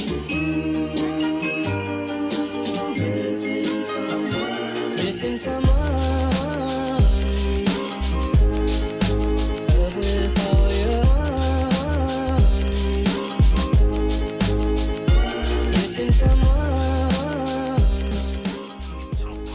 Missing someone with all your missing someone.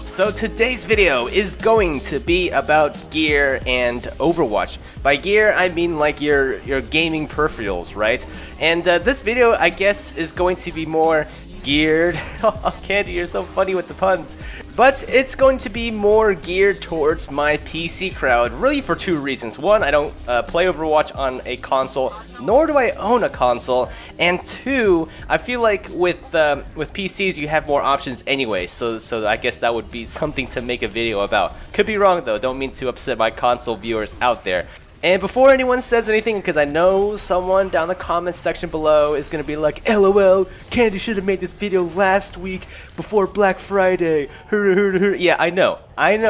So today's video is going to be about gear and Overwatch. By gear, I mean like your gaming peripherals, right? And this video, I guess, is going to be more geared. Oh, Candy, you're so funny with the puns. But it's going to be more geared towards my PC crowd, really for two reasons. One, I don't play Overwatch on a console, nor do I own a console. And two, I feel like with PCs you have more options anyway, so I guess that would be something to make a video about. Could be wrong though, don't mean to upset my console viewers out there. And before anyone says anything, because I know someone down the comments section below is going to be like, LOL, Candy should have made this video last week before Black Friday. Yeah, I know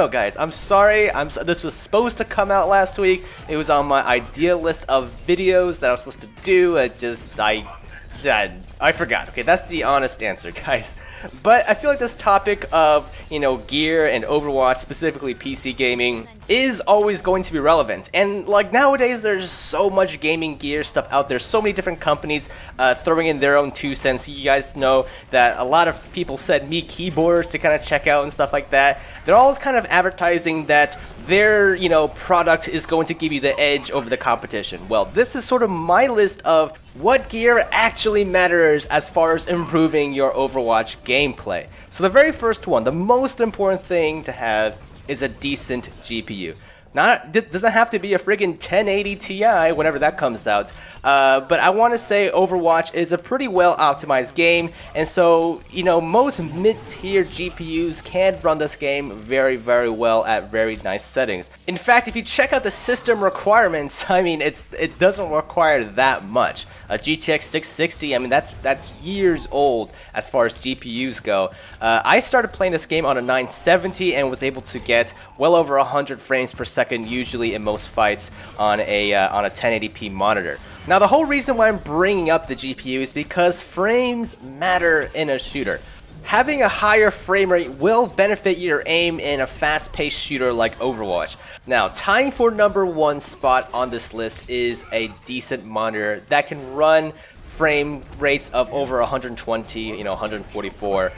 guys, I'm sorry, this was supposed to come out last week. It was on my idea list of videos that I was supposed to do. I forgot. Okay, that's the honest answer, guys. But I feel like this topic of, gear and Overwatch, specifically PC gaming, is always going to be relevant. And like nowadays, there's so much gaming gear stuff out there, so many different companies throwing in their own 2 cents. You guys know that a lot of people send me keyboards to kind of check out and stuff like that. They're all kind of advertising that their, product is going to give you the edge over the competition. Well, this is sort of my list of what gear actually matters as far as improving your Overwatch gameplay. So the very first one, the most important thing to have is a decent GPU. Doesn't have to be a friggin' 1080 Ti whenever that comes out, but I want to say Overwatch is a pretty well optimized game, and so most mid-tier GPUs can run this game very, very well at very nice settings. In fact, if you check out the system requirements, I mean it doesn't require that much. A GTX 660, I mean that's years old as far as GPUs go. I started playing this game on a 970 and was able to get well over 100 frames per second usually in most fights on a 1080p monitor. Now the whole reason why I'm bringing up the GPU is because frames matter in a shooter. Having a higher frame rate will benefit your aim in a fast-paced shooter like Overwatch. Now, tying for #1 spot on this list is a decent monitor that can run frame rates of over 120, 144,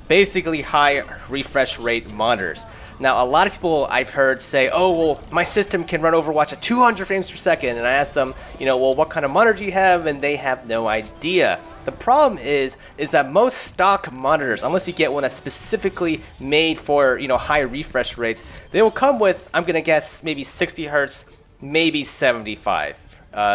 basically high refresh rate monitors. Now, a lot of people I've heard say, oh, well, my system can run Overwatch at 200 frames per second. And I ask them, well, what kind of monitor do you have? And they have no idea. The problem is that most stock monitors, unless you get one that's specifically made for, high refresh rates, they will come with, I'm going to guess, maybe 60 hertz, maybe 75.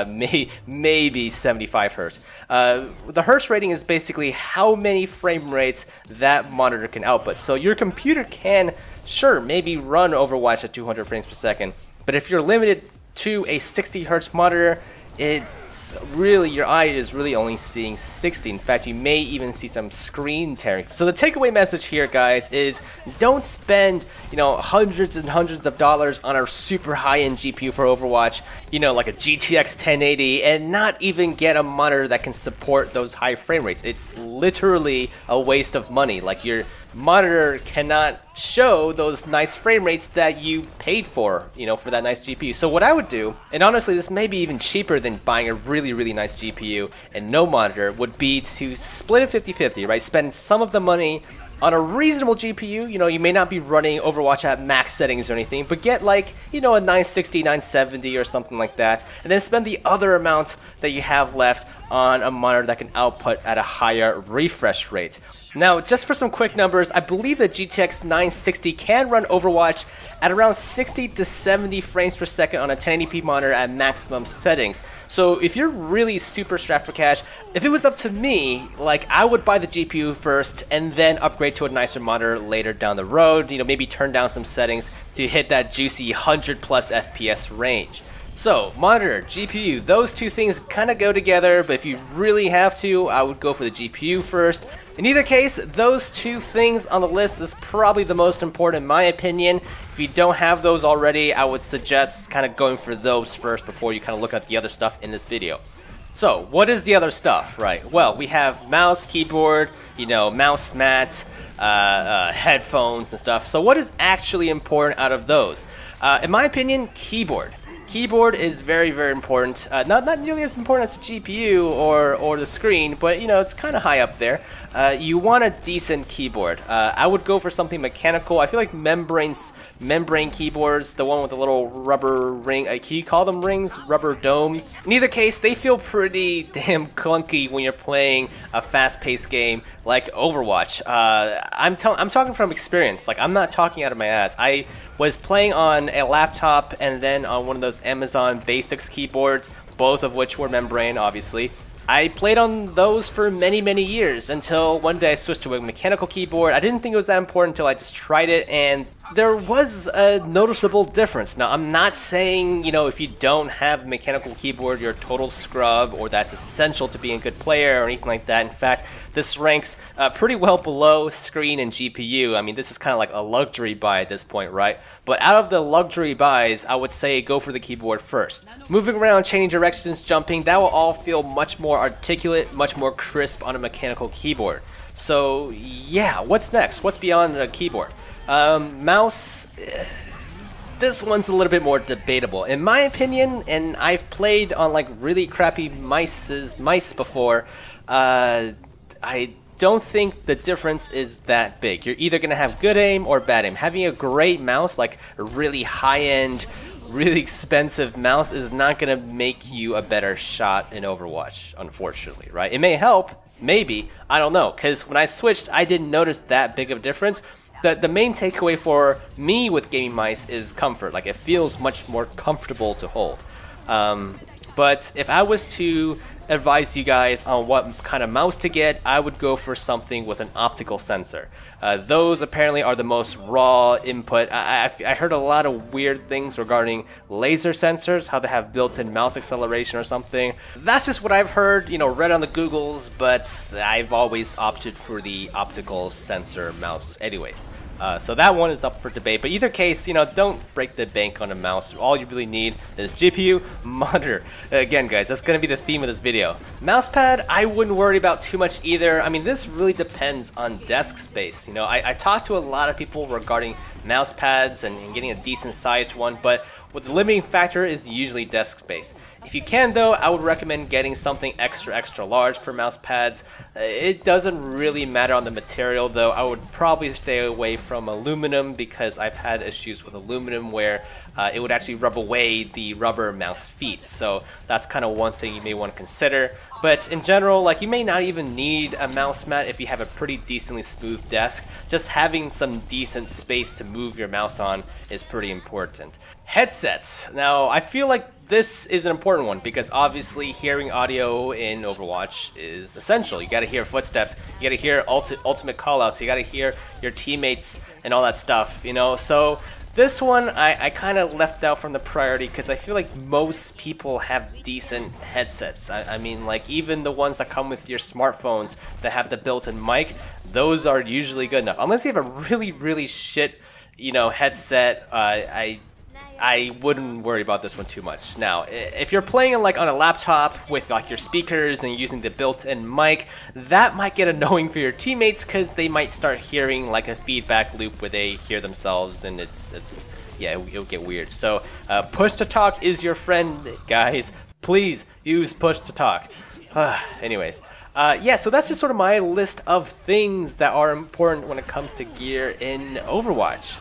Maybe 75 hertz. The hertz rating is basically how many frame rates that monitor can output. So your computer can, sure, maybe run Overwatch at 200 frames per second, but if you're limited to a 60 hertz monitor, it's really, your eye is really only seeing 60. In fact, you may even see some screen tearing. So the takeaway message here, guys, is don't spend, hundreds and hundreds of dollars on a super high-end GPU for Overwatch, like a GTX 1080, and not even get a monitor that can support those high frame rates. It's literally a waste of money. Like, your monitor cannot show those nice frame rates that you paid for, for that nice GPU. So what I would do, and honestly this may be even cheaper than buying a really, really nice GPU and no monitor, would be to split it 50-50, right? Spend some of the money on a reasonable GPU. You may not be running Overwatch at max settings or anything, but get like, a 960, 970 or something like that, and then spend the other amount that you have left on a monitor that can output at a higher refresh rate. Now, just for some quick numbers, I believe that GTX 960 can run Overwatch at around 60 to 70 frames per second on a 1080p monitor at maximum settings. So if you're really super strapped for cash, if it was up to me, like, I would buy the GPU first and then upgrade to a nicer monitor later down the road, maybe turn down some settings to hit that juicy 100 plus FPS range. So, monitor, GPU, those two things kind of go together, but if you really have to, I would go for the GPU first. In either case, those two things on the list is probably the most important in my opinion. If you don't have those already, I would suggest kind of going for those first before you kind of look at the other stuff in this video. So, what is the other stuff, right? Well, we have mouse, keyboard, you know, mouse mat, headphones and stuff. So what is actually important out of those? In my opinion, keyboard. Keyboard is very, very important. Not nearly as important as the GPU or the screen, but you know, it's kind of high up there. You want a decent keyboard. I would go for something mechanical. I feel like membrane keyboards, the one with the little rubber ring, can you call them rings? Rubber domes? In either case, they feel pretty damn clunky when you're playing a fast-paced game like Overwatch. I'm talking from experience. Like, I'm not talking out of my ass. I was playing on a laptop and then on one of those Amazon Basics keyboards, both of which were membrane, obviously. I played on those for many, many years until one day I switched to a mechanical keyboard. I didn't think it was that important until I just tried it, and there was a noticeable difference. Now, I'm not saying, you know, if you don't have a mechanical keyboard, you're a total scrub, or that's essential to being a good player, or anything like that. In fact, this ranks pretty well below screen and GPU. I mean, this is kind of like a luxury buy at this point, right? But out of the luxury buys, I would say go for the keyboard first. Moving around, changing directions, jumping, that will all feel much more articulate, much more crisp on a mechanical keyboard. So, yeah, what's next? What's beyond the keyboard? Mouse, this one's a little bit more debatable. In my opinion, and I've played on like really crappy mice before, I don't think the difference is that big. You're either going to have good aim or bad aim. Having a great mouse, like a really high-end, really expensive mouse, is not going to make you a better shot in Overwatch, unfortunately, right? It may help, maybe, I don't know, because when I switched, I didn't notice that big of a difference. The main takeaway for me with gaming mice is comfort. Like, it feels much more comfortable to hold. But if I was to advise you guys on what kind of mouse to get, I would go for something with an optical sensor. Those apparently are the most raw input. I heard a lot of weird things regarding laser sensors, how they have built-in mouse acceleration or something. That's just what I've heard, you know, read on the Googles, but I've always opted for the optical sensor mouse anyways. So that one is up for debate, but either case, you know, don't break the bank on a mouse. All you really need is GPU, monitor. Again, guys, that's going to be the theme of this video. Mousepad, I wouldn't worry about too much either. I mean, this really depends on desk space. You know, I talked to a lot of people regarding mousepads and getting a decent sized one, but what the limiting factor is usually desk space. If you can though, I would recommend getting something extra large for mouse pads. It doesn't really matter on the material though. I would probably stay away from aluminum because I've had issues with aluminum where it would actually rub away the rubber mouse feet. So that's kind of one thing you may want to consider. But in general, like, you may not even need a mouse mat if you have a pretty decently smooth desk. Just having some decent space to move your mouse on is pretty important. Headsets. Now, I feel like this is an important one because obviously hearing audio in Overwatch is essential. You gotta hear footsteps, you gotta hear ultimate callouts, you gotta hear your teammates and all that stuff, you know? So this one I kind of left out from the priority because I feel like most people have decent headsets. I mean, like, even the ones that come with your smartphones that have the built-in mic, those are usually good enough. Unless you have a really shit, you know, headset, I wouldn't worry about this one too much. Now, if you're playing like on a laptop with like your speakers and using the built-in mic, that might get annoying for your teammates because they might start hearing like a feedback loop where they hear themselves, and yeah, it'll get weird. So push to talk is your friend, guys. Please use push to talk. Anyways. Yeah, so that's just sort of my list of things that are important when it comes to gear in Overwatch.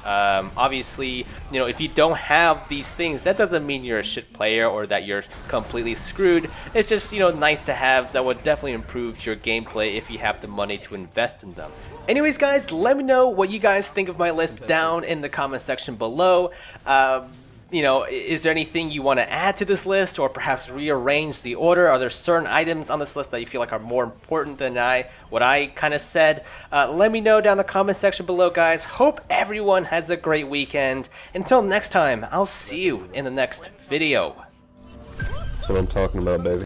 Obviously, you know, if you don't have these things, that doesn't mean you're a shit player or that you're completely screwed. It's just, you know, nice to have that would definitely improve your gameplay if you have the money to invest in them. Anyways, guys, let me know what you guys think of my list down in the comment section below. You know, is there anything you want to add to this list or perhaps rearrange the order? Are there certain items on this list that you feel like are more important than what I kind of said? Let me know down in the comment section below, guys. Hope everyone has a great weekend. Until next time, I'll see you in the next video. That's what I'm talking about, baby.